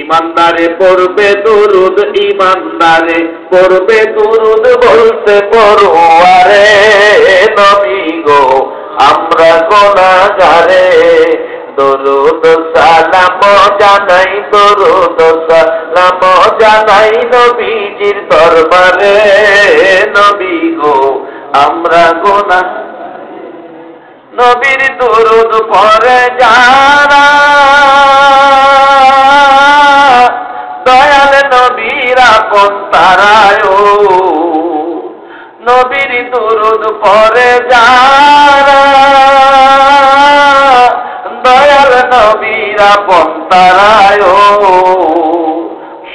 ইমানদারে পড়বে দুরুদ, ইমানদারে পড়বে দুরুদ, বলতে পড়ুয়ারে নবী গো আমরা গুনাহগারে। দরুদ সালাম জানাই, দরুদ সালাম জানাই নবীজির দরবারে নবী গো আমরা গুনাহগারে। নবীর দরুদ পড়ে যারা দয়াল নবীর আপন তারায়, নবীর দরুদ পড়ে যারা দয়াল নবীর আপন তারায়।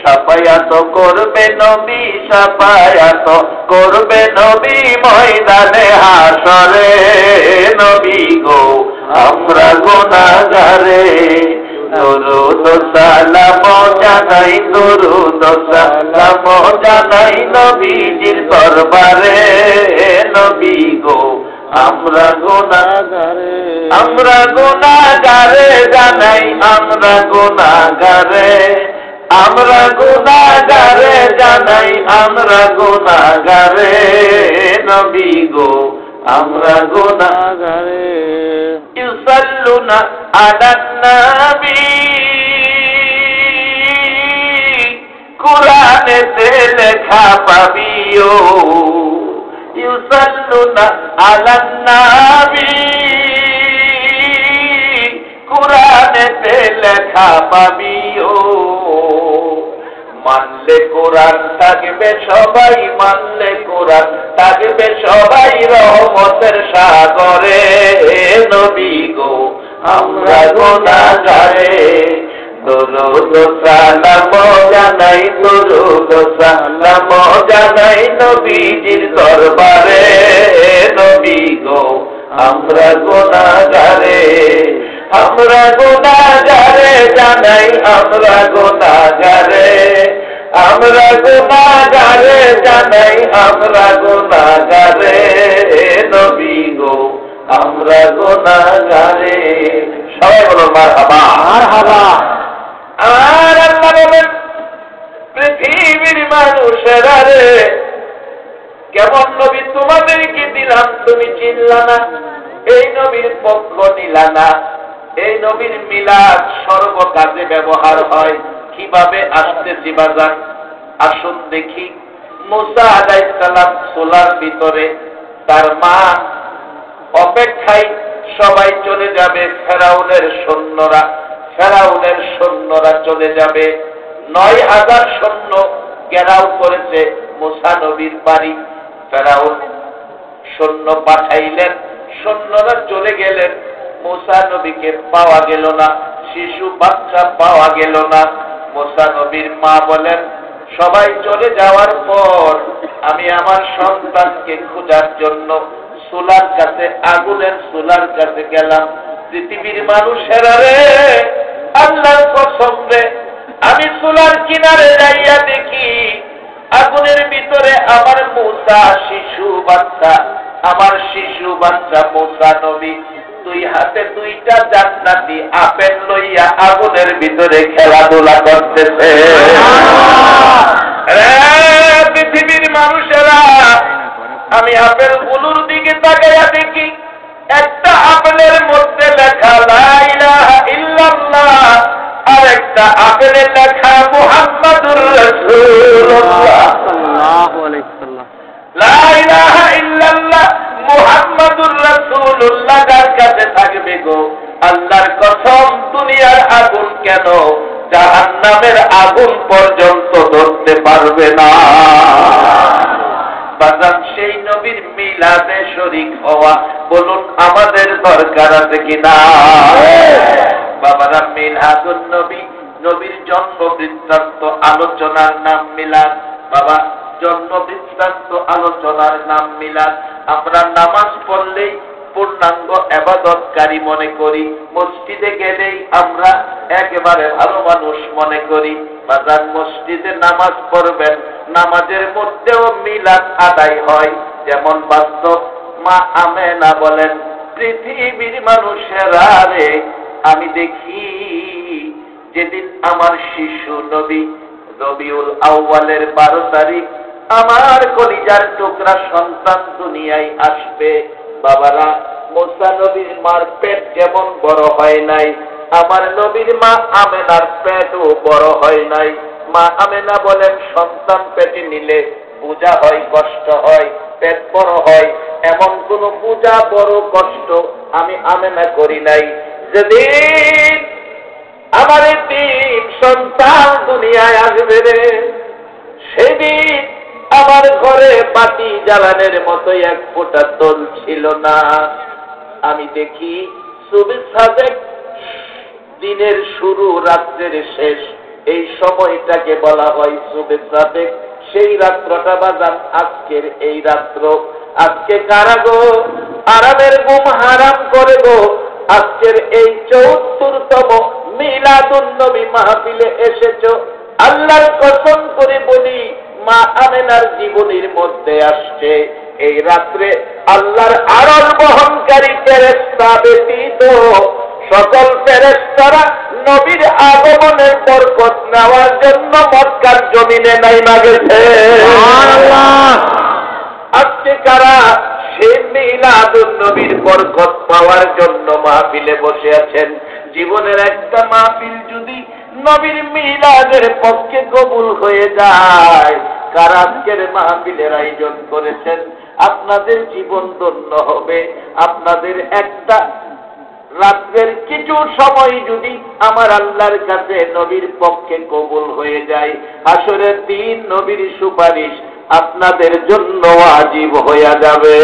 সাফায়াত করবে নবী, সাফায়াত করবে নবী ময়দানে হাসরে নবী গো আমরা গুনাহগারে। দরুদ সালাম জানাই, দরুদ সালাম জানাই নবীজির দরবারে নবী গো আমরা গুনাহগারে। আমরা গুনাহগারে জানাই, আমরা গুনাহগারে, আমরা গুনাহগারে জানাই, আমরা গুনাহগারে নবী গো আমরা গুনাহগারে। ইউসাল্লুনা আলান নবী কুরআনেতে লেখা পাবিও। ইউসাল্লুনা আলান নবী কুরআনেতে লেখা পাবিও। মানলে কোরআন থাকবে সবাই, মানলে কোরআন থাকবে সবাই রহমতের সাগরে নবী গো আমরা গুনাহগারে। দরুদ সালাম জানাই, দরুদ সালাম জানাই নবীজির দরবারে নবী গো আমরা গুনাহগারে। আমরা গুনাহগারে জানাই, আমরা গুনাহগারে, আমরা গুনাহগারে জানাই, আমরা গুনাহগারে নবী গো আমরা গুনাহগারে। সবাই বলো মারহাবা মারহাবা। আর আল্লাহ বলেন পৃথিবীর মানুষেরা রে কেমন নবী তোমাদেরকে দিলাম তুমি চিনলা না, এই নবীর পক্ষ নিলা না। এই নবীর মিলাদ সর্বকাজে ব্যবহার হয়। কিভাবে আসতেছি বাজার আসুন দেখি। মুসা আলাইহিস সালাম সোলার ভিতরে, তার মা অপেক্ষায় সবাই চলে যাবে। ফেরাউনের সৈন্যরা, ফেরাউনের সৈন্যরা চলে যাবে। ৯,০০০ সৈন্য ঘেরাও করেছে মুসা নবীর বাড়ি। ফেরাউন সৈন্য পাঠাইলেন, সৈন্যরা চলে গেলেন। মুসা নবীকে পাওয়া গেল না, শিশু বাচ্চা পাওয়া গেল না। মুসা নবীর মা বলেন সবাই চলে যাওয়ার পর আমি আমার সন্তানকে খোঁজার জন্য চুলার কাছে, আগুনের চুলার কাছে গেলাম। পৃথিবীর মানুষেরা রে আল্লাহর কসম রে, আমি চুলার কিনারে যাইয়া দেখি আগুনের ভিতরে আমার মুসা শিশু বাচ্চা, আমার শিশু বাচ্চা মুসা নবী দুই হাতে দুইটা জান্নাতি আপেল লইয়া আগুনের ভিতরে খেলাধুলা করতেছে। পৃথিবীর মানুষেরা আমি আপেল গুলোর দিকে তাকাইয়া দেখি একটা আপেলের মধ্যে লেখা লা ইলাহা ইল্লাল্লাহ, আর একটা আপেলের লেখা মুহাম্মাদুর রাসূলুল্লাহ সাল্লাল্লাহু আলাইহি ওয়াসাল্লাম। লা ইলাহা ইল্লাল্লাহ মুহাম্মাদুর রাসূলুল্লাহ যার কাছে থাকবে গো আল্লাহর কসম দুনিয়ার আগুন কেন জাহান্নামের আগুন পর্যন্ত ধরতে পারবে না। বাজান সেই নবীর মিলাদে শরীক হওয়া বলুন আমাদের দরকার আছে কিনা? বাবারা মিলাদুন নবী, নবীর জন্ম বৃত্তান্ত আলোচনার নাম মিলাদ। বাবা জন্ম বৃত্তান্ত আলোচনার নাম মিলাদ। আমরা নামাজ পড়লেই পূর্ণাঙ্গ ইবাদতকারী মনে করি, মসজিদে গেলেই আমরা একেবারে ভালো মানুষ মনে করি। বাজার মসজিদে নামাজ পড়বেন, নামাজের মধ্যেও মিলাদ আদায় হয়। যেমন বাস্তব মা আমেনা বলেন পৃথিবীর মানুষেরা রে আমি দেখি যেদিন আমার শিশু নবী রবিউল আউয়ালের 12 তারিখ আমার কলিজার টুকরা সন্তান দুনিয়ায় আসবে। বাবারা, মুসা নবীর মার পেট যেমন বড় হয় নাই, আমার নবীর মা আমেনার পেটও বড় হয় নাই। মা আমেনা বলেন, সন্তান পেটে নিলে পূজা হয়, কষ্ট হয়, পেট বড় হয়, এমন কোন পূজা বড় কষ্ট আমি আমেনা করি নাই। যেদিন আমার 3 সন্তান দুনিয়ায় আসবে রে, সেদিন আমার ঘরে বাতি জ্বালানোর মতো 1 ফোঁটা তল ছিল না। আমি দেখি সুবহ সাদেক, দিনের শুরু রাত্রের শেষ, এই সময়টাকে বলা হয় সুবহ সাদেক। সেই রাত্রটা বাজান আজকের এই রাত্র। আজকে কারা গো আরামের ঘুম হারাম করে গো আজকের এই 74তম মিলাদুন নবী মাহফিলে এসেছো? আল্লাহর কসম করে বলি, মা আমেনার জীবনের মধ্যে আসছে এই রাত্রে আল্লাহর আরশ বহনকারী ফেরেশতা ব্যতীত সকল ফেরেশতারা নবীর আগমনের বরকত নেওয়ার জন্য মক্কার জমিনে নাইমা গেছে। সুবহানাল্লাহ। আজকে কারা সেই মিলাদুন নবীর বরকত পাওয়ার জন্য মাহফিলে বসে আছেন? জীবনের একটা মাহফিল যদি নবীর মিলাদের পক্ষে কবুল হয়ে যায়, কারা আজকের মাহফিলের আয়োজন করেছেন, আপনাদের জীবন ধন্য হবে। আপনাদের একটা রাত্রের কিছু সময় যদি আমার আল্লাহর কাছে নবীর পক্ষে কবুল হয়ে যায়, হাসরের দিন নবীর সুপারিশ আপনাদের জন্য ওয়াজিব হয়ে যাবে।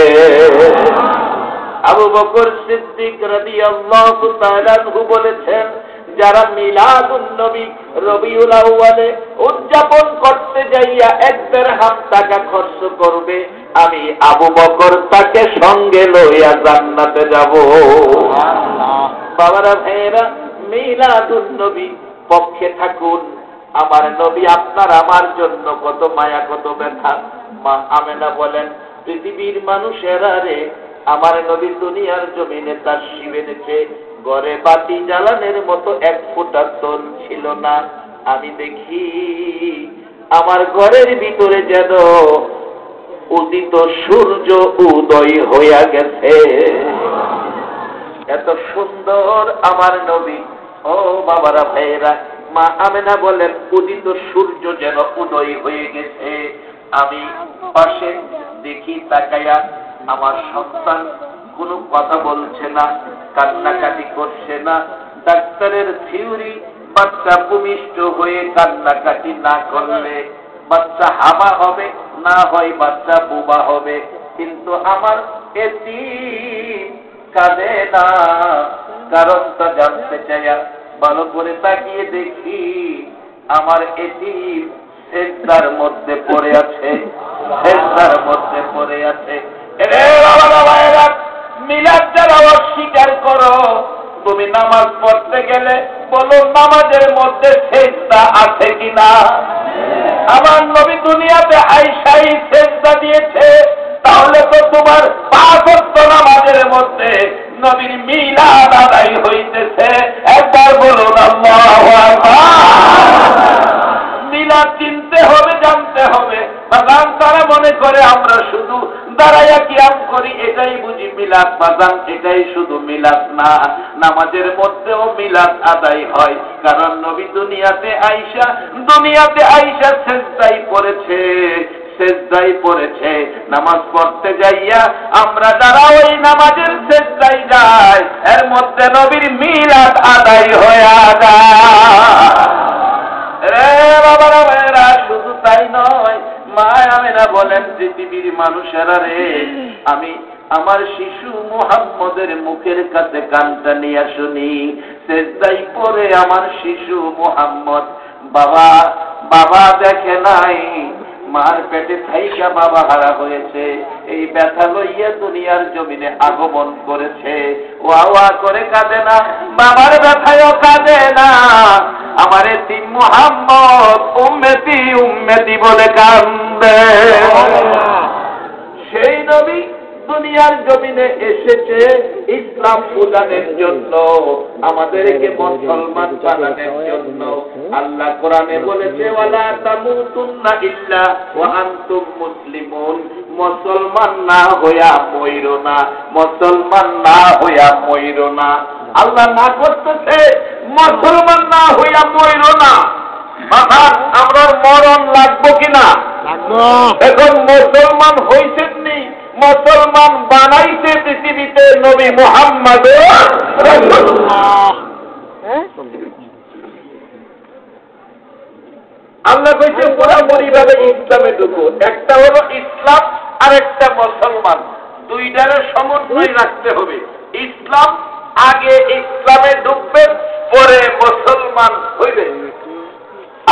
আবু বকর সিদ্দিক রাদিয়াল্লাহু তাআলা আনহু বলেছেন, যারা মিলাদুন নবী রবিউল আউয়ালে উদযাপন করতে যাইয়া 1 দিরহাম টাকা খরচ করবে, আমি আবু বকর তাকে সঙ্গে লইয়া জান্নাতে যাব। সুবহানাল্লাহ। বাবারা ভাইয়েরা, মিলাদুন নবী পক্ষে থাকুন। আমার নবী আপনার আমার জন্য কত মায়া, কত ব্যথা। মা আমেনা বলেন, পৃথিবীর মানুষেরা রে, আমার নবী দুনিয়ার জমিনে তাশরীফ এনেছে, ঘরে বাতি জ্বালানোর মতো 1 ফোঁটা তল ছিল না। আমি দেখি আমার ঘরের ভিতরে যেন উদিত সূর্য উদয় হইয়া গেছে। এত সুন্দর আমার নবী। ও বাবারা ভাইয়েরা, মা আমেনা বলেন, উদিত সূর্য যেন উদয় হয়ে গেছে। আমি পাশে দেখি তাকায়া, আমার সন্তান কোনো কথা বলছে না, কান্নাকাটি করছে না। ডাক্তারের থিওরি, বাচ্চা ভূমিষ্ঠ হয়ে কান্নাকাটি না করলে বাচ্চা হামা হবে, না হয় বাচ্চা বোবা হবে। কিন্তু আমার এতিম কাঁদে না, কারণটা জানতে চাইয়া ভালো করে তাকিয়ে দেখি আমার এতিম সেজদার মধ্যে পড়ে আছে, সেজদার মধ্যে পড়ে আছে। মিলাদ যারা অস্বীকার করো, তুমি নামাজ পড়তে গেলে বলো নামাজের মধ্যে সেজদা আছে কিনা? আমার নবী দুনিয়াতে আইসাই সেজদা দিয়েছে, তাহলে তো তোমার 5 ওয়াক্ত নামাজের মধ্যে নবীর মিলাদ আদায় হইতেছে। একবার বলুন আল্লাহু আকবার। মিলাদ চিনতে হবে, জানতে হবে। বাজান তারা মনে করে আমরা শুধু দাঁড়াইয়া কিয়াম করি, এটাই বুঝি মিলাদ। বাজান এটাই শুধু মিলাদ না, নামাজের মধ্যেও মিলাদ আদায় হয়। কারণ নবী দুনিয়াতে আইসা সেজদায় পড়েছে, সেজদায় পড়েছে। নামাজ পড়তে যাইয়া আমরা যারা ওই নামাজের সেজদায় যাই, এর মধ্যে নবীর মিলাদ আদায় হয়ে যায়। শুধু তাই নয়, মা আমেনা বলেন, পৃথিবীর মানুষেরা রে, আমি আমার শিশু মুহাম্মদের মুখের কাছে কানটা নিয়ে শুনি। সেজদায় পড়ে আমার শিশু মুহাম্মদ বাবা বাবা দেখে নাই, মার পেটে থাইকা বাবা হারা হয়েছে, এই ব্যথা লইয়া দুনিয়ার জমিনে আগমন করেছে। ওয়া ওয়া করে কাঁদে না, বাবার ব্যথায়ও কাঁদে না। আমার এতিম মুহাম্মদ উম্মতি উম্মতি বলে কান্দে। সেই নবী দুনিয়ার জমিনে এসেছে ইসলাম প্রদানের জন্য, আমাদেরকে মুসলমান বানানোর জন্য। আল্লাহ কোরআনে বলেছে ওয়ালা তামুতুন্না ইল্লা ওয়া আনতুম মুসলিমুন, মুসলমান না হইয়া মইরো না, মুসলমান না হইয়া মইরো না। আল্লাহ না করতেছে মুসলমান না হইয়া মইরো না। আমরা মরণ লাগবো কিনা? এখন মুসলমান হইছেননি, মুসলমান বানাইছে পৃথিবীতে নবী মুহাম্মদ রাসূলুল্লাহ। আল্লাহ কইছে পুরোপুরি ভাবে ইসলামে ঢুকো। একটা হলো ইসলাম আর একটা মুসলমান, দুইটার সমন্বয় রাখতে হবে। ইসলাম আগে ইসলামে ঢুকবেন, পরে মুসলমান হইবেন।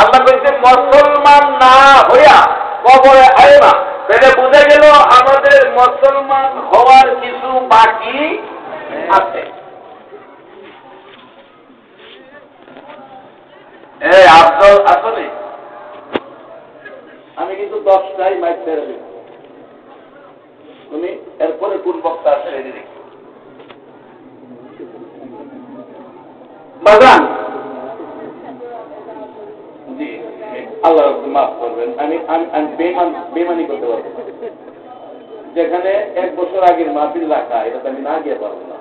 আল্লাহ কইছে মুসলমান না হইয়া কবরে আয় না। তাহলে বুঝে গেল আমাদের মুসলমান হওয়ার কিছু বাকি আছে। আফজল আসলে আমি কিন্তু 10টায় মাইক ছেড়ে দেব, তুমি এরপরে কোন বক্তা আছে রেডি দেখো। বাগান জি, আল্লাহ মাফ করবেন, আমি বেমানি করতে পারবো। যেখানে 1 বছর আগের মাহফিল রাখা, এটা আমি না গিয়ে পারবো না।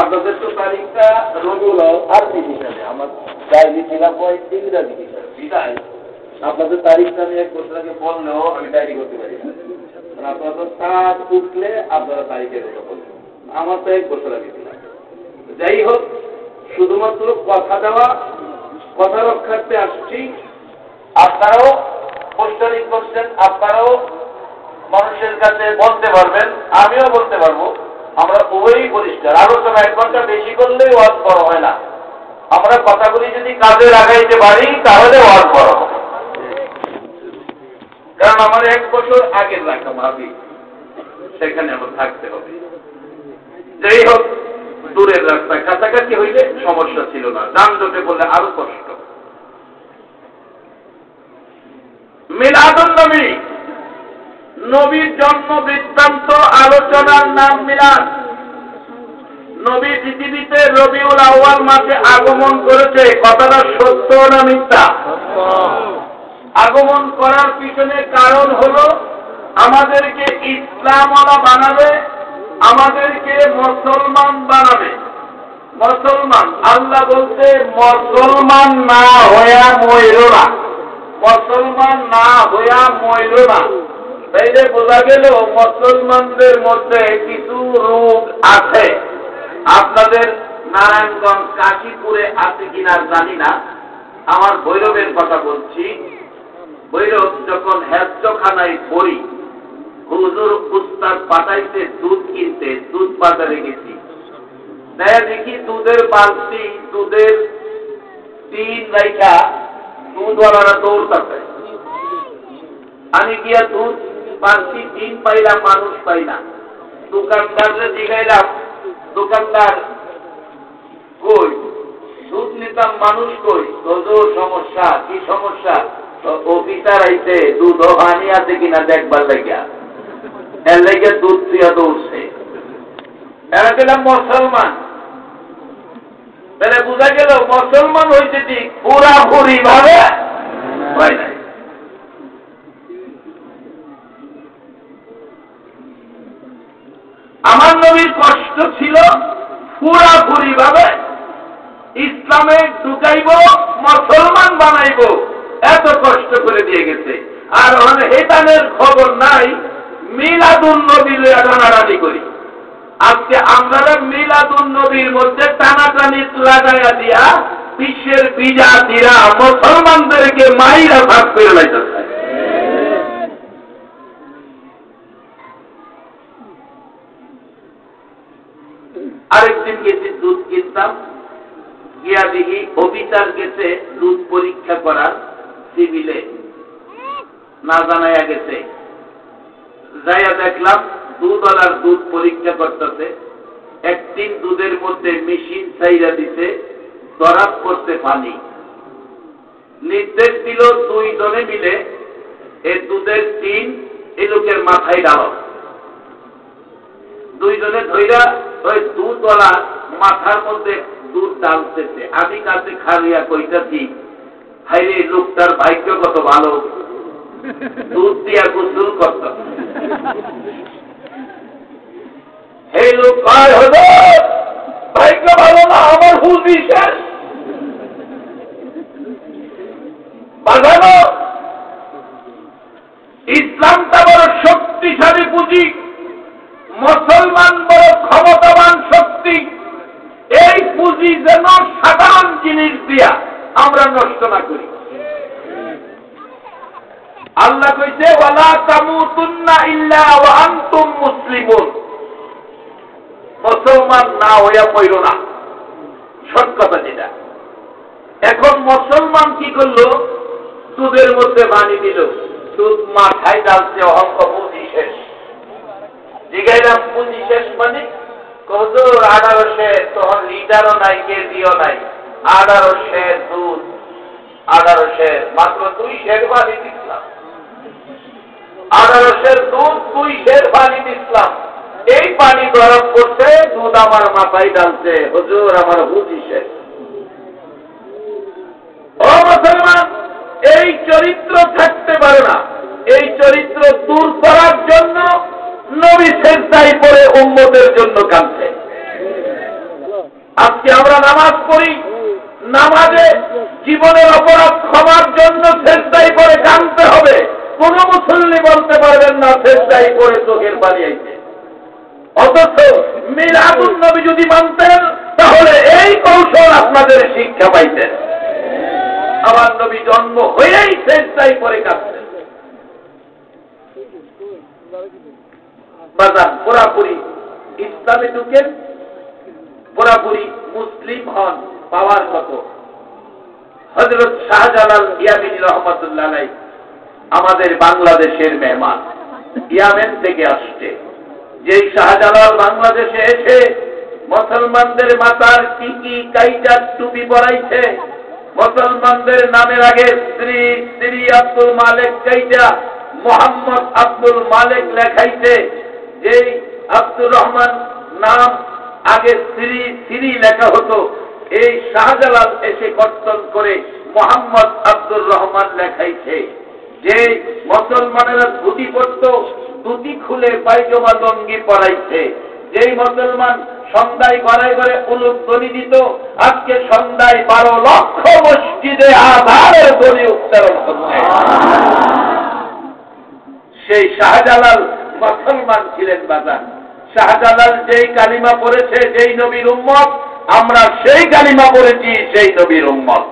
আপনাদের তো তারিখটা রবিউল আরবি হিসাবে, আমার ডায়েরি ছিলাম ইংরাজি হিসাবে, বিদায় আপনাদের তারিখটা আমি 1 বছর আগে বললেও আমি ডায়েরি করতে পারি না। আপনারা তো সাত উঠলে আপনারা তারিখের কথা বলবেন, আমার তো 1 বছর আগে ছিলাম। যাই হোক, শুধুমাত্র কথা দেওয়া, কথা রক্ষার্থে আসছি। আপনারাও পোস্টারিং করছেন, আপনারাও মানুষের কাছে বলতে পারবেন, আমিও বলতে পারবো। আমরা উভয়ই পরিষ্কার। আলোচনা 1 ঘন্টা বেশি করলেই ওয়াজ বড় হয় না। আমরা কথাগুলি যদি কাজে লাগাইতে পারি তাহলে ওয়াজ বড় হবে। কারণ আমার 1 বছর আগের রাখা ভাবি, সেখানে আমার থাকতে হবে। যাই হোক, দূরের রাস্তা, কাছাকাছি হইলে সমস্যা ছিল না, যানজটে বললে আরো কষ্ট। মিলাদুন নবী, নবীর জন্ম বৃত্তান্ত আলোচনার নাম মিলাদ। নবী পৃথিবীতে রবিউল আউয়াল মাসে আগমন করেছে, কথাটা সত্য না মিথ্যা? আগমন করার পিছনে কারণ হলো আমাদেরকে ইসলামওয়ালা বানাবে, আমাদেরকে মুসলমান বানাবে। মুসলমান, আল্লাহ বলতে মুসলমান না হইয়া মইরো না, মুসলমান না হইয়া মইরো না। তাইলে বোঝা গেল মুসলমানদের মধ্যে কিছু রোগ আছে। আপনাদের নারায়ণগঞ্জ কাশীপুরে আছে কিনা জানি না, আমার ভৈরবের কথা বলছি। ভৈরব যখন হেফজখানায় পড়ি, হুজুর উস্তাদ পাঠাইতে দুধ কিনতে, দুধ বাজারে গেছি, দেখি দুধের বালতি, দুধের টিন রাইখা দুধওয়ালারা দৌড়তাছে। আমি গিয়া দুধ বালতি টিন পাইলাম, মানুষ পাই না। দোকানদারে জিগাইলাম, দোকানদার কই? দুধ নিতাম, মানুষ কই? তোর সমস্যা কি? সমস্যা অফিসার আইছে, দুধ হানি আছে কিনা দেখবার লাগিয়া, এর লেগে দুধ তুইয়া দৌড়ছে। এরা গেলাম মুসলমান। তাহলে বোঝা গেল মুসলমান হয়েছে ঠিক, পুরাপুরি ভাবে হয় নাই। আমার নবীর কষ্ট ছিল পুরাপুরি ভাবে ইসলামে ঢুকাইব, মুসলমান বানাইব, এত কষ্ট করে দিয়ে গেছে। আর হেতানের খবর নাই, মিলাদুন নবী টানাটানি করি। আজকে আমরা মিলাদুন নবীর মধ্যে টানাটানি লাগাইয়া দিয়া বিশ্বের বিজাতিরা মুসলমানদেরকে মাইরা ভাগ করে লাইতেছে। আরেকদিন গেছি দুধ কিনতাম, গিয়া দেখি অফিসার গেছে দুধ পরীক্ষা করার সিভিলে, না জানাইয়া গেছে। যাইয়া দেখলাম দুধওয়ালার দুধ পরীক্ষা করতেছে। একদিন দুধের মধ্যে মেশিন ছাইরা দিতে, দরাব করতে পানি। নির্দেশ দিল 2 জনে মিলে এই দুধের টিন এই লোকের মাথায় ডাল, দুইজনে ধৈরা ওই দুধওয়ালা মাথার মধ্যে দুধ ডালতেছে। আমি কাছে খালিয়া কইতাছি, হাইরে লোকটার ভাগ্য কত ভালো, দুধ দিয়া গোসল করত। হে লোক কয় হলো ভাগ্য ভালো না, আমার হুজি শেষ। বাজানো ইসলামটা বড় শক্তিশালী পুঁজি, মুসলমান বড় ক্ষমতাবান শক্তি। এই পুঁজি যেন সাধারণ জিনিস দিয়া আমরা নষ্ট না করি। আল্লাহ কইছে ওয়ালা তামুতুন্না ইল্লা ওয়া আনতুম মুসলিমুন, মুসলমান না হইয়া পড়ো না, সৎ কথা যেটা। এখন মুসলমান কি করলো, দুধের মধ্যে পানি দিল, দুধ মাথায় ডালছে, অহংক পুঁজি শেষ। জিগাইলাম পুঁজি শেষ মানে? কজোর 1800 তখন লিটারও নাই, কেজিও নাই, 1800 দুধ, 1800 মাত্র 2 সের পানি দিচ্ছিলাম, 1800 দুধ 2 সের পানি দিচ্ছিলাম। এই পানি গরম করছে, দুধ আমার মাথায় ডালছে, হুজুর আমার পুঁজি শেষ। ও মুসলমান, এই চরিত্র থাকতে পারে না। এই চরিত্র দূর করার জন্য নবী সেজদায় পড়ে উম্মতের জন্য কাঁদছে। আজকে আমরা নামাজ পড়ি, নামাজে জীবনের অপরাধ ক্ষমার জন্য সেজদায় পড়ে কাঁদতে হবে। কোন মুসল্লি বলতে পারবেন না সেজদায় পড়ে চোখের পানি আইছে। অথচ মিলাদুন নবী যদি মানতেন তাহলে এই কৌশল আপনাদের শিক্ষা পাইতেন। আমার নবী জন্ম হয়েই সেজদায় পড়ে কাঁদতেন। বাজান পুরাপুরি ইসলামে ঢুকেন, পুরাপুরি মুসলিম হন, পাওয়ার কত। হযরত শাহজালাল ইয়ামিনী রহমাতুল্লাহ আলাইহি আমাদের বাংলাদেশের মেহমান, ইয়ামেন থেকে আসছে। যেই শাহজালাল বাংলাদেশে এসে মুসলমানদের মাথার টিকি কাইটা টুপি পরাইছে, মুসলমানদের নামের আগে শ্রী আব্দুল মালিক কাইটা মোহাম্মদ আব্দুল মালিক লেখাইছে। যেই আব্দুর রহমান নাম আগে শ্রী লেখা হতো, এই শাহজালাল এসে কর্তন করে মোহাম্মদ আব্দুর রহমান লেখাইছে। যে মুসলমানেরা ধুতি পরত, ধুতি খুলে পায়জামা লঙ্গি পরাইছে। যেই মুসলমান সন্ধ্যায় ঘরে ঘরে উলুক ধ্বনি দিত, আজকে সন্ধ্যায় 12 লক্ষ মসজিদে আযানের ধ্বনি উচ্চারণ হচ্ছে। সেই শাহজালাল মুসলমান ছিলেন বাজার। শাহজালাল যেই কালিমা পড়েছে, যেই নবীর উম্মত, আমরা সেই কালিমা পড়েছি সেই নবীর উম্মত।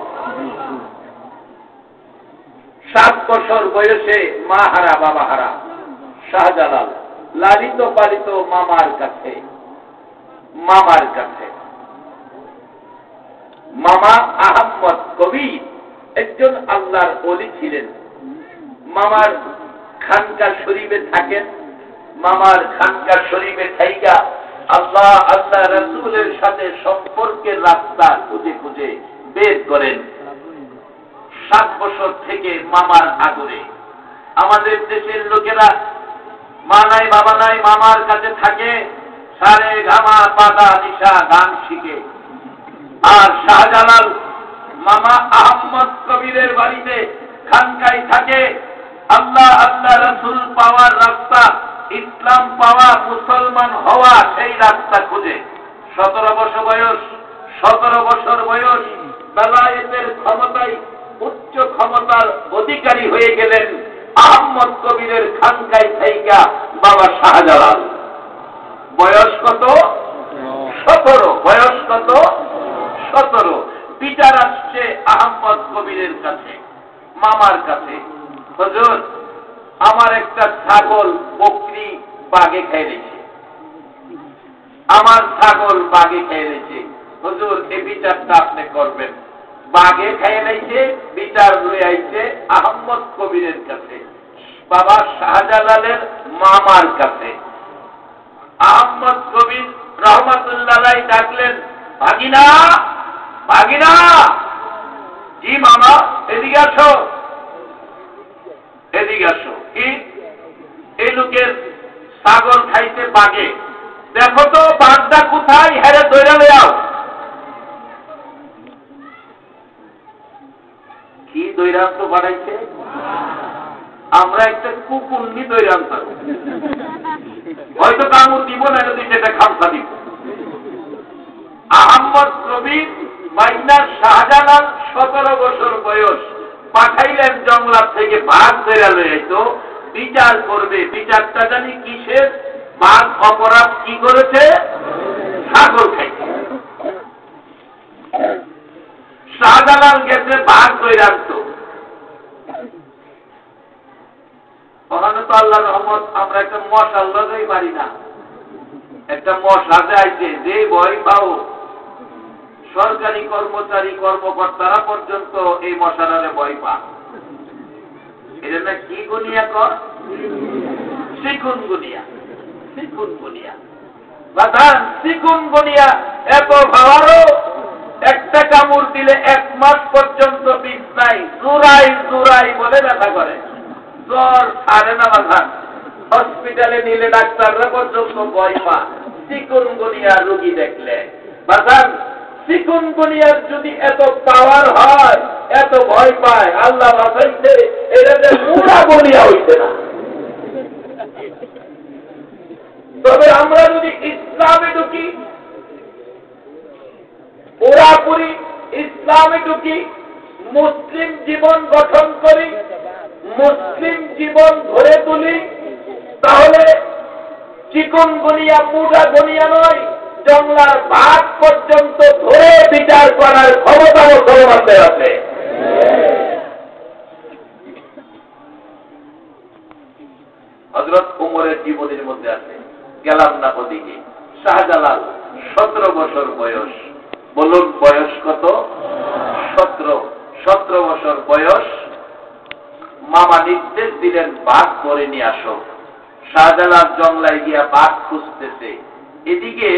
7 বছর বয়সে মা হারা বাবা হারা শাহজালাল লালিত পালিত মামার কাছে। মামা আহমদ কবির একজন আল্লাহর ওলি ছিলেন। মামার খানকা শরীফে থাকেন। মামার খানকা শরীফে থাইকা আল্লাহ রাসূলের সাথে সম্পর্কের রাস্তা খুঁজে খুঁজে বের করেন। 7 বছর থেকে মামার আদরে আমাদের দেশের লোকেরা মা নাই বাবা নাই মামার কাছে থাকে, সারে গামা পাতা নিশা গান শিখে। আর শাহজালাল মামা আহমদ কবিরের বাড়িতে খানকায় থাকে। আল্লাহ রাসূল পাওয়ার রাস্তা, ইসলাম পাওয়া, মুসলমান হওয়া, সেই রাস্তা খুঁজে 17 বছর বয়স বেলায়েতের ক্ষমতায় উচ্চ ক্ষমতার অধিকারী হয়ে গেলেন আহমদ কবিরের খানকায় থাইকা বাবা শাহজালাল। বয়স কত? 17। বয়স কত? 17। বিচার আসছে আহমদ কবিরের কাছে, মামার কাছে। হুজুর, আমার একটা ছাগল বকরি বাঘে খেয়ে নিয়েছে, আমার ছাগল বাঘে খেয়ে নিয়েছে। হুজুর, এই বিচারটা আপনি করবেন। বাঘে খেয়ে নিয়েছে, বিচার লয়ে আইছে আহমদ কবিরের কাছে, বাবা শাহজালালের মামার কাছে। আহমদ কবির রহমাতুল্লাহ আলাইহি ডাকলেন, ভাগিনা জি মামা, এদিকে আসো। এদিকে আসো। কি এই লোকের ছাগল খাইতে বাগে, দেখো তো বাঘটা কোথায়, হেরে দৈরা লেয়াও। কি দৈরান্ত বাড়াইছে? আমরা একটা কুকুন্নি দৈরান্ত, হয়তো কামড় দিব না, যদি সেটা খামসা দিব। আহম্মদ কবির মাইনার শাহজালাল 17 বছর বয়স, পাঠাইলেন জঙ্গলা থেকে বাঘ ধরে লইত, বিচার করবে। বিচারটা জানি কিসের? বাঘ অপরাধ কি করেছে? ছাগল খাইছে। শাহজালাল গেছে বাঘ ধরে আনতো। ওখানে তো আল্লাহ রহমত, আমরা একটা মশা লাগাই পারি না। একটা মশা যাইছে, যে ভয় পাও, সরকারি কর্মচারী কর্মকর্তারা পর্যন্ত এই মশারে ভয় পা। এটা না কি গুনিয়া কর? চিকুন গুনিয়া। চিকুন গুনিয়া বাদান, চিকুন গুনিয়া এত ভাবারও একটা কামড় দিলে 1 মাস পর্যন্ত বিছনায় জোড়াই জোড়াই বলে ব্যথা করে, জ্বর ছাড়ে না বাদান। হসপিটালে নিলে ডাক্তাররা পর্যন্ত ভয় পা চিকুনগুনিয়া রোগী দেখলে। বাদান, চিকুনগুনিয়ার যদি এত পাওয়ার হয়, এত ভয় পায়, আল্লাহ বাঁচাইছে, এটা যে পুরা গুনিয়া হইছে না। তবে আমরা যদি ইসলামে ঢুকি, পুরাপুরি ইসলামে ঢুকি, মুসলিম জীবন গঠন করি, মুসলিম জীবন ধরে তুলি, তাহলে চিকুনগুনিয়া পুরা গুনিয়া নয়, জংলার ভাগ পর্যন্ত ধরে বিচার করার ক্ষমতা মুসলমানদের আছে। হযরত ওমরের জীবনের মধ্যে আছে। গেলাম না ওদিকে। শাহজালাল 17 বছর বয়স। বলুন বয়স কত? 17 বছর বয়স। মামা নির্দেশ দিলেন বাঘ ধরে নিয়ে আসো। শাহজালাল জংলায় গিয়া বাঘ খুঁজতেছে। এদিকে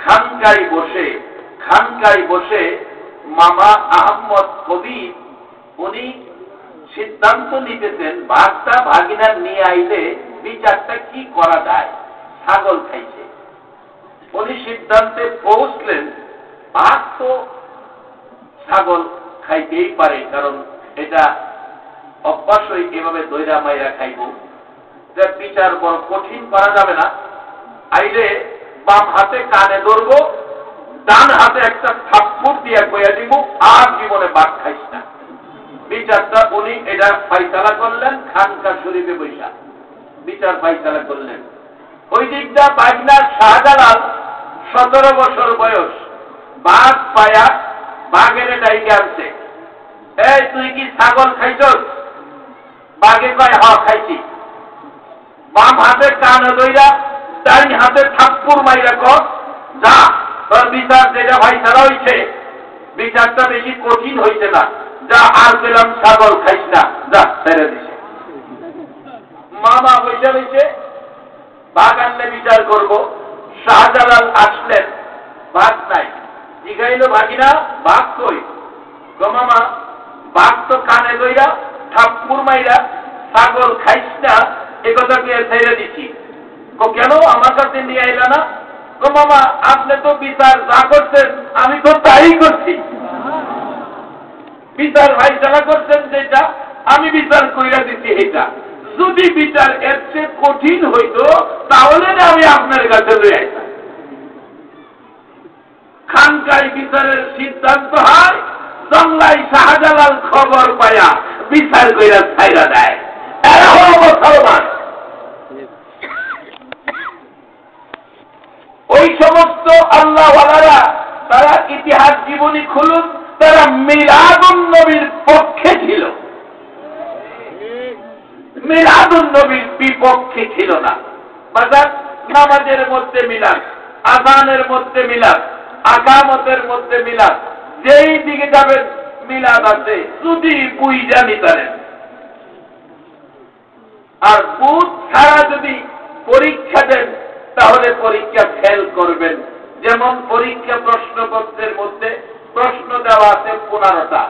খানকায় বসে মামা আহম্মদ কবির উনি সিদ্ধান্ত নিতেছেন বাঘটা ভাগিনার নিয়ে আইলে বিচারটা কি করা যায়। ছাগল খাইছে। উনি সিদ্ধান্তে পৌঁছলেন বাঘ তো ছাগল খাইতেই পারে, কারণ এটা অভ্যাসই এভাবে দইরা মাইরা খাইব। বিচার বড় কঠিন করা যাবে না। আইলে বাম হাতে কানে ধরবো, ডান হাতে একটা থাপ্পড় দিয়ে কইয়া দিব, আর জীবনে বাঘ খাইস না। বিচারটা উনি এটা ফাইসালা করলেন খানকা শরীফে বৈশা বিচার ফাইসালা করলেন। ওই দিকটা বাগনার শাহজালাল 17 বছর বয়স, বাঘ পায়া বাঘের ডাইকে আনছে। এই তুই কি ছাগল খাইছস? বাঘে কয় হ খাইছি। বাম হাতে কানে ধইরা ডাইন হাতে থাপ্পড় মাইরা কর, যা তোর বিচার যেটা ফাইসালা হইছে, বিচারটা বেশি কঠিন হইছে না, যা আর পেলাম ছাগল খাইস না, যা ছেড়ে দিছে। মামা বসে রয়েছে, বাঘ আনলে বিচার করব। শাহজালাল আসলেন, বাঘ নাই। জিগাইল ভাগিনা বাঘ কই? মামা বাঘ তো কানে লইরা থাপ্পড় মাইরা ছাগল খাইস না একথা কে ছেড়ে দিছি। কেন আমার কাছে নিয়ে আইলা না? মামা আপনি তো বিচার যা করছেন আমি তো তাই করছি। বিচার ফাইসালা করছেন যেটা, আমি বিচার কইরা দিচ্ছি এটা। যদি বিচার এর চেয়ে কঠিন হইতো তাহলে আমি আপনার কাছে লই আইতাম। খানকায় বিচারের সিদ্ধান্ত হয়, জংলায় শাহজালাল খবর পায়া বিচার কইরা ছাইরা দেয়। এরা হল মুসলমান। ওই সমস্ত আল্লাহওয়ালারা, তারা ইতিহাস জীবনী খুলুন, তারা মিলাদুন নবীর পক্ষে ছিল, মিলাদুন নবীর বিপক্ষে ছিল না। বাজার নামাজের মধ্যে মিলাদ, আযানের মধ্যে মিলাদ, আকামতের মধ্যে মিলাদ, যেই দিকে যাবেন মিলাদ আছে, যদি বুঝা নিতারেন। আর বুঝ ছাড়া যদি পরীক্ষা দেন তাহলে পরীক্ষা ফেল করবেন। যেমন পরীক্ষা প্রশ্নপত্রের মধ্যে প্রশ্ন দেওয়া আছে 15টা,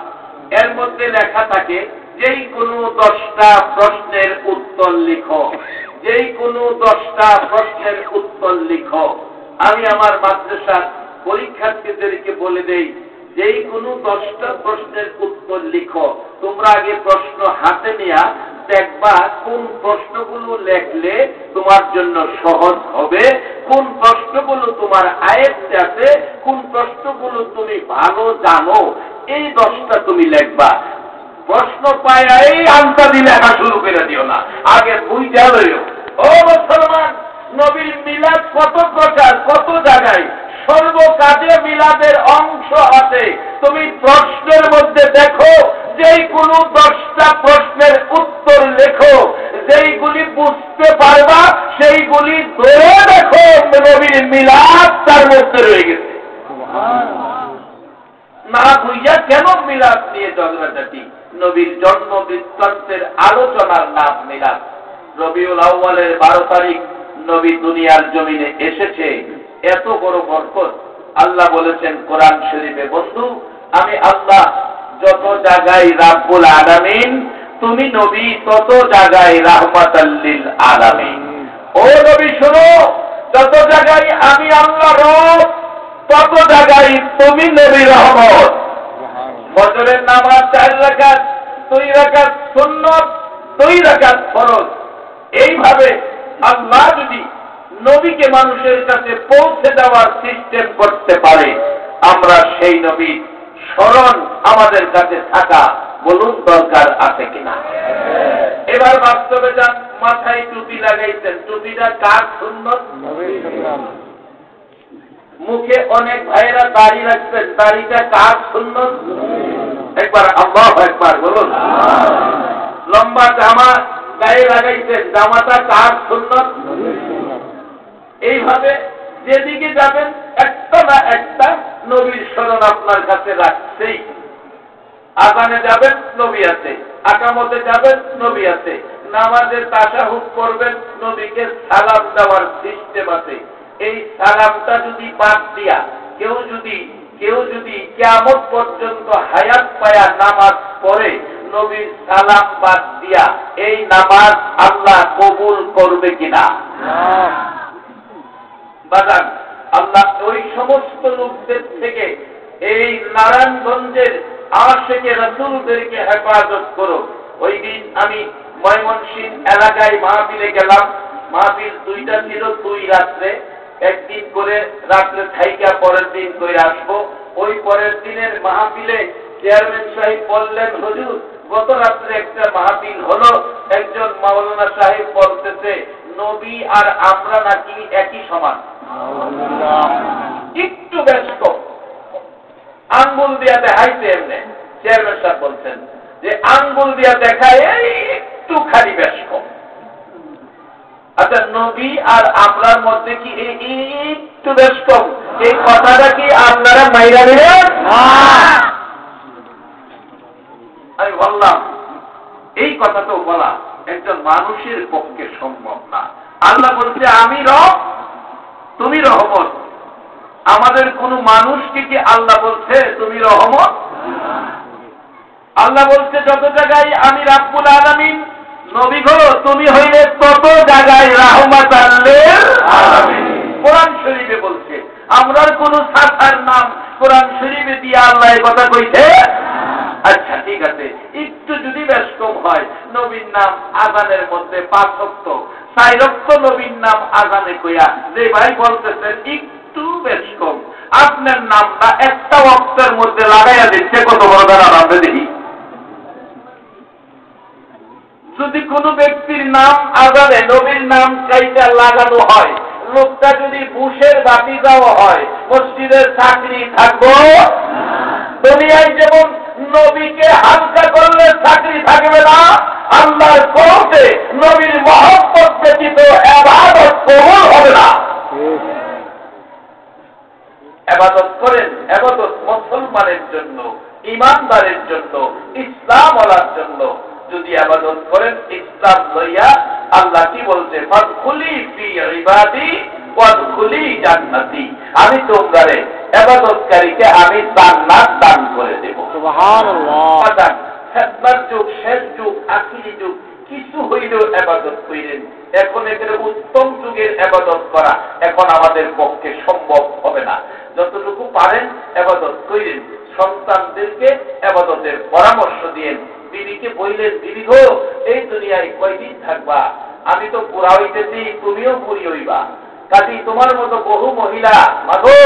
এর মধ্যে লেখা থাকে যেই কোনো 10টা প্রশ্নের উত্তর লিখো, যেই কোনো 10টা প্রশ্নের উত্তর লিখো। আমি আমার মাদ্রাসার পরীক্ষার্থীদেরকে বলে দেই, যেই কোনো 10টা প্রশ্নের উত্তর লিখো। তোমরা আগে প্রশ্ন হাতে নিয়ে দেখবা কোন প্রশ্নগুলো লেখলে তোমার জন্য সহজ হবে, কোন প্রশ্নগুলো তোমার আয়ত্তে আছে, কোন প্রশ্নগুলো তুমি ভালো জানো, এই 10টা তুমি লিখবা। প্রশ্ন পায় এই আনসারি লেখা শুরু করে দিও না, আগে বুঝা লইও। ও মুসলমান, নবীর মিলাদ কত প্রকার, কত জায়গায়, সর্ব কাজে মিলাদের অংশ আছে। তুমি প্রশ্নের মধ্যে দেখো, যেই কোনো 10টা প্রশ্নের উত্তর লেখো, যেইগুলি বুঝতে পারবা সেইগুলি ধরে দেখো নবীর মিলাদ তার মধ্যে রয়ে গেছে। না বুঝা কেন মিলাদ নিয়ে ঝগড়াঝাটি? নবীর জন্ম বৃত্তান্তের আলোচনার নাম মিলাদ। রবিউল আউয়ালের 12 তারিখ নবী দুনিয়ার জমিনে এসেছে, এত বড় বরকত। আল্লাহ বলেছেন কোরআন শরীফে, বন্ধু আমি আল্লাহ যত জায়গায় রাব্বুল আলামিন, তুমি নবী তত জায়গায় রাহমাতাল লিল আলামিন। ও নবী শোনো, যত জায়গায় আমি আল্লাহ রব, তত জায়গায় তুমি নবী রহমত। ফজরের নামাজ 4 রাকাত, 2 রাকাত সুন্নাত, 2 রাকাত ফরজ। এইভাবে আল্লাহ যদি নবীকে মানুষের কাছে পৌঁছে দেওয়ার সিস্টেম করতে পারে, আমরা সেই নবীর স্মরণ আমাদের কাছে থাকা বলুন দরকার আছে কিনা? এবার বাস্তবে যান, মাথায় টুপি লাগাইছেন, টুপিটা কার সুন্নত? মুখে অনেক ভাইরা দাড়ি রাখছেন, দাড়িটা কার সুন্নত? একবার আল্লাহু আকবার বলুন। লম্বা জামা গায়ে লাগাইছেন, জামাটা কার সুন্নত? এইভাবে যেদিকে যাবেন একটা না একটা নবীর স্মরণ আপনার কাছে রাখছেই। আযানে যাবেন নবী আছে, আকামতে যাবেন নবী আছে, নামাজের তাশাহুদ করবেন নবীকে সালাম দেওয়ার সিস্টেম আছে। এই সালামটা যদি বাদ দিয়া কেউ যদি কিয়ামত পর্যন্ত হায়াত পায়া নামাজ পড়ে, নবীর সালাম বাদ দিয়া এই নামাজ আল্লাহ কবুল করবে কিনা? বাজান, আল্লাহ ওই সমস্ত লোকদের থেকে এই নারায়ণগঞ্জের আশিকে রাসূলদেরকে হেফাজত করো। ওই দিন আমি ময়মনসিংহ এলাকায় মাহফিলে গেলাম। মাহফিল 2টা ছিল, 2 রাত্রে, একদিন করে রাত্রে থাইকা পরের দিন করে আসবো। ওই পরের দিনের মাহফিলে চেয়ারম্যান সাহেব বললেন, হুজুর গত রাত্রে একটা মাহফিল হলো, একজন মাওলানা সাহেব বলতেছে নবী আর আমরা নাকি একই সমান। একটু ব্যস্ত আঙ্গুল দিয়া দেখাইছে এমনি। চেয়ারম্যান সাহেব বলছেন যে আঙ্গুল দিয়া দেখায় একটু খালি ব্যস্ত। আচ্ছা, নবী আর আমরার মধ্যে কি একটু ব্যস্ত? এই কথাটা কি আপনারা মাইরা নিলেন? আমি বললাম এই কথাটা বলা একজন মানুষের পক্ষে সম্ভব না। আল্লাহ বলছে আমি রব, তুমি রহমত। আমাদের কোন মানুষকে কি আল্লাহ বলছে তুমি রহমত? আল্লাহ বলছে যত জায়গায় আমি রাব্বুল আলামিন, নবী গো তুমি হইলে তত জায়গায় রাহমাতাল লিল আলামিন। কোরআন শরীফে বলছে, আমরার কোন সাথার নাম কোরআন শরীফে দিয়ে আল্লাহ এই কথা কইছে? আচ্ছা ঠিক আছে, একটু যদি ব্যস্ত হয়, নবীর নাম আযানের মধ্যে 5 ওয়াক্ত, 4 ওয়াক্ত নবীর নাম আযানে কইয়া যে ভাই বলতেছেন একটু ব্যস্ত, আপনার নামটা একটা ওয়াক্তের মধ্যে লাগাইয়া দিচ্ছে, কত বড় দাঁড়ান আমরা দেখি। যদি কোন ব্যক্তির নাম আযানে নবীর নাম চাইটা লাগানো হয়, লোকটা যদি বুশের বাতি দেওয়া হয়, মসজিদের চাকরি থাকবো? দুনিয়ায় যেমন নবীকে হালকা করলে চাকরি থাকবে না, আল্লাহর কোর্টে নবীর মহব্বত ব্যতীত ইবাদত কবুল হবে না। ইবাদত করেন, ইবাদত মুসলমানের জন্য, ঈমানদারের জন্য, ইসলাম ওয়ালার জন্য। যদি ইবাদত করেন ইসলাম লইয়া, আল্লাহ কি বলছে? ফাদখুলি ফি ইবাদি ওয়াদখুলি জান্নাতি। আমি তোমারে ইবাদতকারীকে আমি জান্নাত দান করে দেব। সুবহানাল্লাহ। ফেতনার যুগ, শেষ যুগ, আখিরি যুগ, কিছু হইলেও ইবাদত কইলেন। এখন এখানে উত্তম যুগের ইবাদত করা এখন আমাদের পক্ষে সম্ভব হবে না। যতটুকু পারেন ইবাদত কইলেন, সন্তানদেরকে ইবাদতের পরামর্শ দিয়েন। বিবিকে বললেন, বিবি গো, এই দুনিয়ায় কয়দিন থাকবা? আমি তো বুড়া হইতেছি, তুমিও বুড়ি হইবা। কাজী তোমার মতো বহু মহিলা মাগো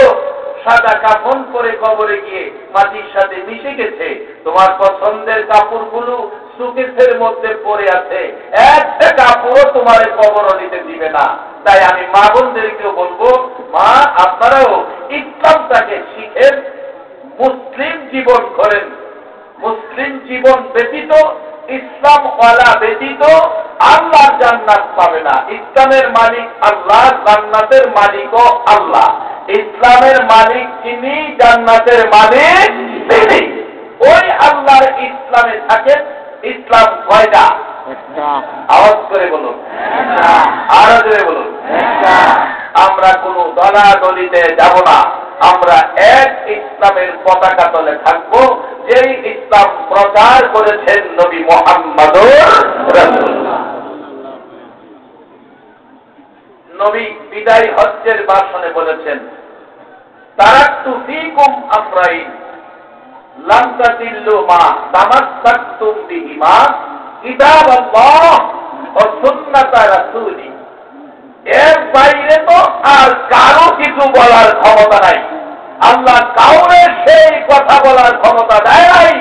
সাদা কাফন করে কবরে গিয়ে মাটির সাথে মিশে গেছে, তোমার পছন্দের কাপড়গুলো সুকেসের মধ্যে পড়ে আছে, একটা কাপড়ও তোমার কবর নিতে দিবে না। তাই আমি মা বোনদেরকেও বলবো, মা আপনারাও ইসলামটাকে শিখেন, মুসলিম জীবন করেন। মুসলিম জীবন ব্যতীত, ইসলাম ওয়ালা ব্যতীত আল্লাহর জান্নাত পাবে না। ইসলামের মালিক আল্লাহ, জান্নাতের মালিকও আল্লাহ। ইসলামের মালিক যিনি, জান্নাতের মালিক তিনি। ওই আল্লাহর ইসলামে থাকেন। ইসলাম কয়টা? আওয়াজ করে বলুন, আরো জোরে বলুন। আমরা কোন দলাদলিতে যাব না, আমরা এক ইসলামের পতাকা তলে থাকবো, যেই ইসলাম প্রচার করেছেন নবী মুহাম্মদুর রাসূলুল্লাহ। নবী বিদায় হজ্জের ভাষণে বলেছেন, তারাকতু ফীকুম আমরাইন লাম তাদিল্লু মা তামাসসাকতুম বিহিমা কিতাবাল্লাহ ওয়া সুন্নাতা রাসূলি। এর বাইরে তো আর কারো কিছু বলার ক্ষমতা নাই। আল্লাহ কাউরে সেই কথা বলার ক্ষমতা দেয় নাই,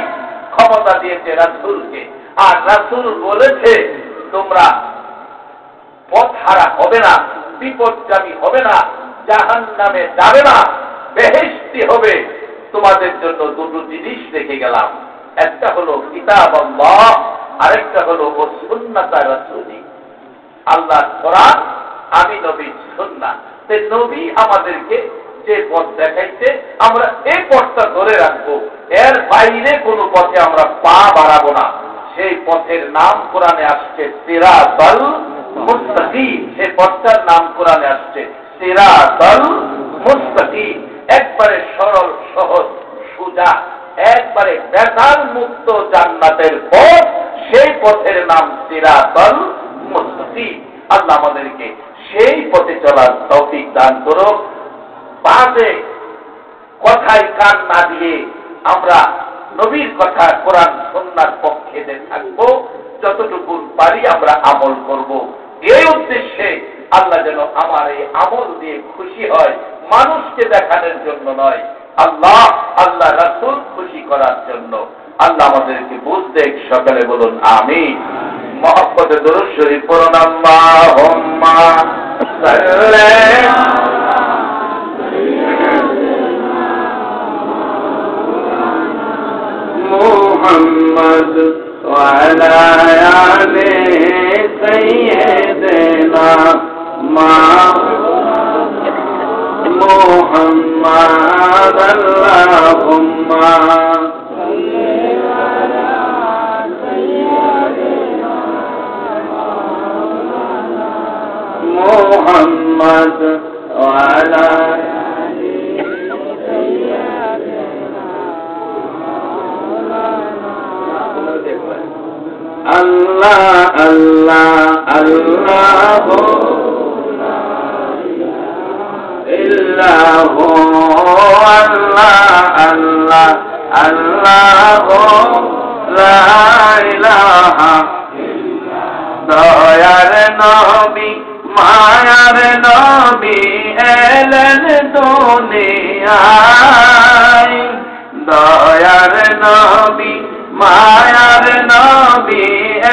ক্ষমতা দিয়েছে রাসূলকে। আর রাসূল বলেছে, তোমরা পথহারা হবে না, বিপদগামী হবে না, জাহান্নামে যাবে না, বেহেশতি হবে। তোমাদের জন্য দুটো জিনিস রেখে গেলাম, একটা হলো কিতাব আল্লাহ, আরেকটা হলো সুন্নাত রাসূলি। আল্লাহর কোরআন, আমি নবীর সুন্নাহ। নবী আমাদেরকে যে পথ দেখাইছে, আমরা এই পথটা ধরে রাখবো। এর বাইরে কোনো পথে আমরা পা বাড়াবো না। সেই পথের নাম কোরআনে আসছে সিরাতাল মুস্তাকিম। সেই পথটার নাম কোরআনে আসছে সিরাতাল মুস্তাকিম। একবারে সরল, সহজ, সোজা, একবারে বেতাল মুক্ত জান্নাতের পথ। সেই পথের নাম সিরাতাল মুস্তাকিম। আল্লাহ আমাদেরকে সেই পথে চলার তৌফিক দান করুক। বাজে কথায় কান না দিয়ে আমরা নবীর কথা, কোরআন সুন্নাহর পক্ষে থাকবো। যতটুকু পারি আমরা আমল করব। এই উদ্দেশ্যে আল্লাহ যেন আমার এই আমল দিয়ে খুশি হয়, মানুষকে দেখানোর জন্য নয়, আল্লাহ, আল্লাহ রাসূল খুশি করার জন্য। আল্লাহ আমাদেরকে বুঝতে, সকালে বলুন আমিন। মহব্বতে দরুদ শরীফ পড়ুন, আল্লাহুম্মা সাল্লি মুহাম্মদ ওয়া আলা আলি সাইয়্যিদিনা মুহাম্মদ। আল্লাহুম্মা মুহাম্মদ ওয়া আলা আল্লাহ আল্লাহ আল্লাহ ইল্লাহু আল্লাহ আল্লাহ আল্লাহ লা ইলাহা দয়ার নবী মায়ার নবী এলেন দুনিয়ায়। দয়ার নবী মায়ার নবী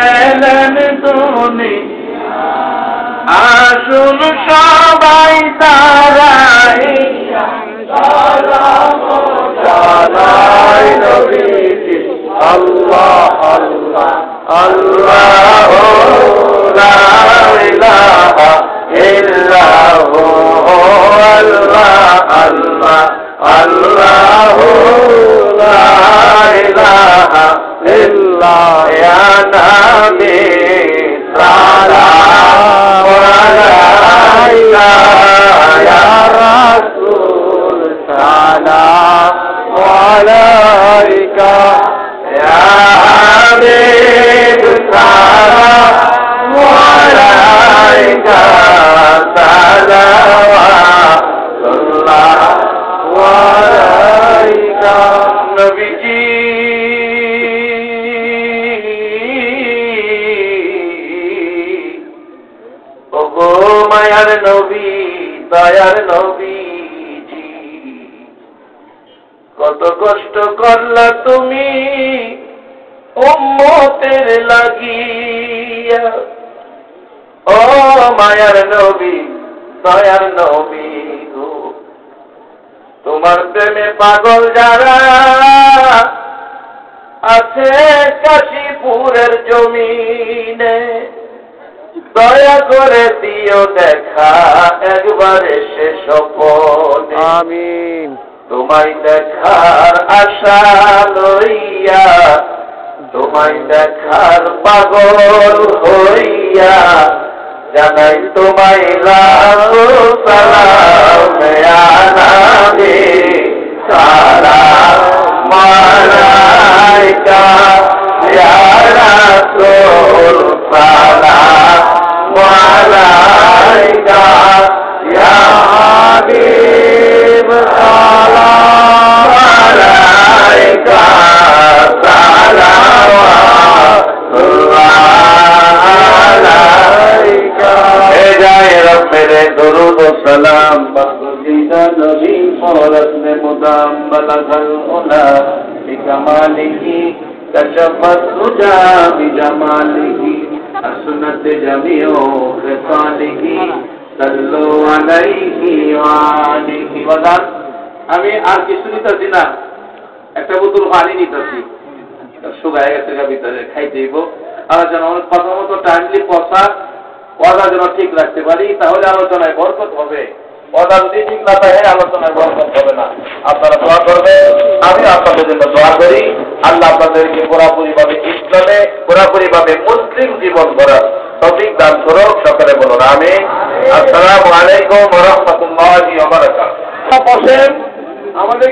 এলেন দুনিয়ায়। আসুন সবাই তারাই সালাম জানাই নবীজি। আল্লাহ আল্লাহ আল্লাহ লা ইলাহা ইল্লাহু আল্লাহ আল্লাহ আল্লাহ লা ইলাহা ইল্লাল্লাহ। ইয়া নবী সালাম আলাইকা, ইয়া রাসূল সালাম আলাইকা, ইয়া আলাইকা সালাওয়াতুল্লাহ আলাইকা নবীজি ওগো মায়ার নবী দয়ার নবীজি কত কষ্ট করলা তুমি উম্মতের লাগিয়া ও মায়ার নবী দয়ার নবী গো তোমার প্রেমে পাগল যারা আছে কাশীপুরের জমিনে দয়া করে দিও দেখা একবার এসে স্বপনে আমিন। তোমায় দেখার আশা লইয়া তোমায় দেখার পাগল হইয়া জানাই তোমায় লাখো সালাম ইয়া নবী সালাম আলাইকা ইয়া রাসূল সালাম আলাইকা ইয়া হাবিব সালাম আলাইকা درود و سلام بخشیدہ نبی فورت میں مدام بلغ العلا بکمالہ کشف الدجى بجمالہ حسنت جميع خصالہ صلوا علیہ وآلہ وسلم আমি আর কিছু নিতেছি না একটা বোতল পানি নিতেছি শুকায় গেছে ভিতরে খাইতেইব আলোচনা কথা মতো টাইমলি পচা ওয়াদা যেন ঠিক রাখতে পারি তাহলে আলোচনায় বরকত হবে ওয়াদা যদি ঠিক না থাকে আলোচনায় বরকত হবে না আপনারা দোয়া করবেন আমি আপনাদের জন্য দোয়া করি আল্লাহ আপনাদেরকে পুরোপুরিভাবে ইসলামে পুরোপুরিভাবে মুসলিম জীবন গড়ার তৌফিক দান করুন সকলে বলুন আমিন আসসালামু আলাইকুম ওয়া রাহমাতুল্লাহি ওয়া বারাকাতুহু বসেন আমাদের